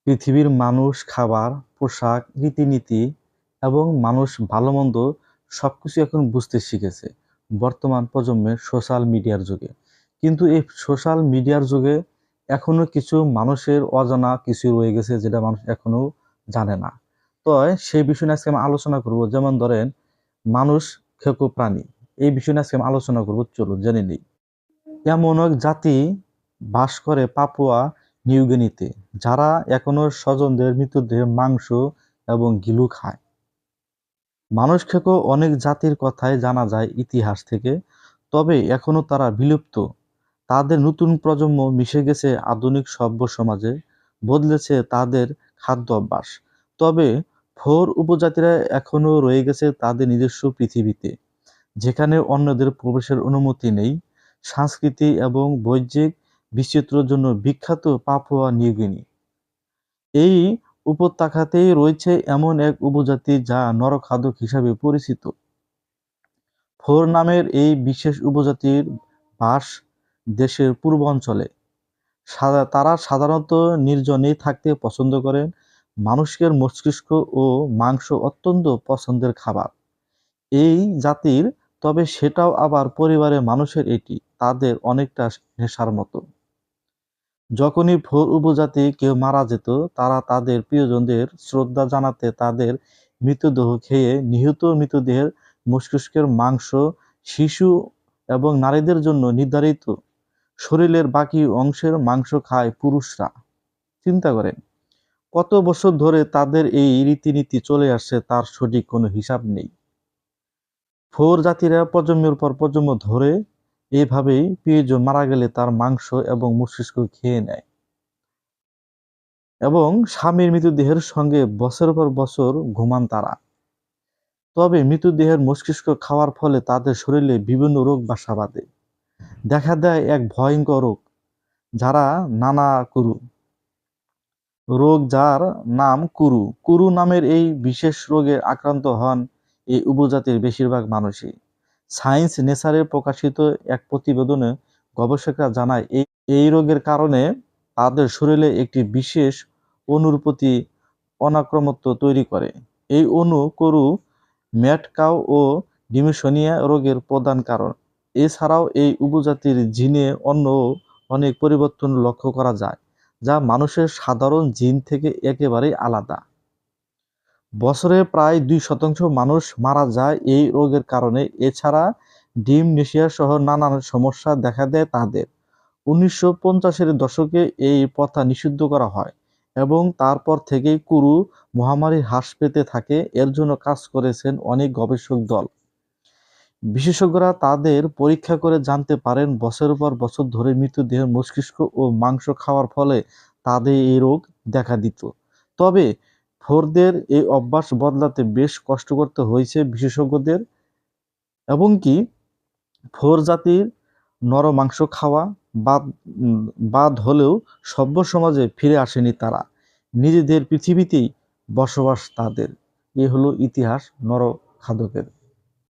পৃথিবীর মানুষ খাবার, পোশাক, রীতিনীতি এবং মানুষ ভালো-মন্দ সবকিছু এখন বুঝতে শিখেছে বর্তমান প্রজন্মের সোশ্যাল মিডিয়ার যুগে। কিন্তু এই সোশ্যাল মিডিয়ার যুগে এখনো কিছু মানুষের অজানা কিছু রয়ে গেছে যেটা মানুষ এখনো জানে না। তো সেই বিষয় নিয়ে আজকে আমি আলোচনা করব। যেমন ধরেন মানুষ খেকো প্রাণী। এই বিষয় নিয়ে আজকে আমি আলোচনা করব। চলুন জেনে নিই। এমন এক জাতি বাস করে পাপুয়া নিউগিনিতে, যারা এখনো স্বজনদের মৃতদেহ মাংস এবং গিলু খায়। মানুষ খেকো অনেক জাতির কথাই জানা যায় ইতিহাস থেকে, তবে এখনো তারা বিলুপ্ত। তাদের নতুন প্রজন্ম মিশে গেছে আধুনিক সভ্য সমাজে, বদলেছে তাদের খাদ্য অভ্যাস। তবে ফোর উপজাতিরা এখনো রয়ে গেছে তাদের নিজস্ব পৃথিবীতে, যেখানে অন্যদের প্রবেশের অনুমতি নেই। সংস্কৃতি এবং বাহ্যিক বিচিত্রের জন্য বিখ্যাত পাপুয়া নিউগিনি। এই উপত্যকাতেই রয়েছে এমন এক উপজাতি যা নরখাদক হিসাবে পরিচিত। ফোর নামের এই বিশেষ উপজাতির বাস দেশের পূর্বাঞ্চলে। তারা সাধারণত নির্জনেই থাকতে পছন্দ করেন। মানুষের মস্তিষ্ক ও মাংস অত্যন্ত পছন্দের খাবার এই জাতির। তবে সেটাও আবার পরিবারের মানুষের এটি তাদের অনেকটা নেশার মতো। যখনই ভোর উপজাতি কেউ মারা যেত, তারা তাদের প্রিয়জনদের শ্রদ্ধা জানাতে তাদের মৃতদেহ খেয়ে নিহত মৃতদেহের মস্তিষ্কের মাংস শিশু এবং নারীদের জন্য নির্ধারিত শরীরের বাকি অংশের মাংস খায় পুরুষরা। চিন্তা করেন কত বছর ধরে তাদের এই রীতিনীতি চলে আসছে, তার সঠিক কোনো হিসাব নেই। ফোর জাতিরা প্রজন্মের পর প্রজন্ম ধরে এইভাবেই প্রিয়জন মারা গেলে তার মাংস এবং মস্তিষ্ক খেয়ে নেয় এবং স্বামীর মৃতদেহের সঙ্গে বছরের পর বছর ঘুমান তারা। তবে মৃতদেহের মস্তিষ্ক খাওয়ার ফলে তাদের শরীরে বিভিন্ন রোগ বাসা বাঁধে। দেখা দেয় এক ভয়ঙ্কর রোগ, যারা নানা কুরু রোগ, যার নাম কুরু। কুরু নামের এই বিশেষ রোগে আক্রান্ত হন এই উপজাতির বেশিরভাগ মানুষই। সায়েন্স নেচারে প্রকাশিত এক প্রতিবেদনে গবেষকরা জানায় এই রোগের কারণে তাদের শরীরে একটি বিশেষ অণুর প্রতি অনাক্রমত্ব তৈরি করে। এই অণু কুরু, ম্যাড কাউ ও ডিমেনশিয়া রোগের প্রধান কারণ। এছাড়াও এই উপজাতির জিনে অন্য অনেক পরিবর্তন লক্ষ্য করা যায়, যা মানুষের সাধারণ জিন থেকে একেবারেই আলাদা। বছরে প্রায় 2% মানুষ মারা যায় এই রোগের কারণে। এছাড়া ডিমনেশিয়া সহ নানান সমস্যা দেখা দেয় তাদের। 1950-এর দশকে এই প্রথা নিষিদ্ধ করা হয় এবং তারপর থেকেই কুরু মহামারী হ্রাস পেতে থাকে। এর জন্য কাজ করেছেন অনেক গবেষক দল। বিশেষজ্ঞরা তাদের পরীক্ষা করে জানতে পারেন বছরের পর বছর ধরে মৃতদেহের মস্তিষ্ক ও মাংস খাওয়ার ফলে তাদের এই রোগ দেখা দিত। তবে ফোরদের এই অভ্যাস বদলাতে বেশ কষ্ট করতে হয়েছে বিশেষজ্ঞদের। এবং কি ফোর জাতির নর মাংস খাওয়া বাদ বাদ হলেও সভ্য সমাজে ফিরে আসেনি তারা। নিজেদের পৃথিবীতেই বসবাস তাদের। এ হলো ইতিহাস নর খাদকের।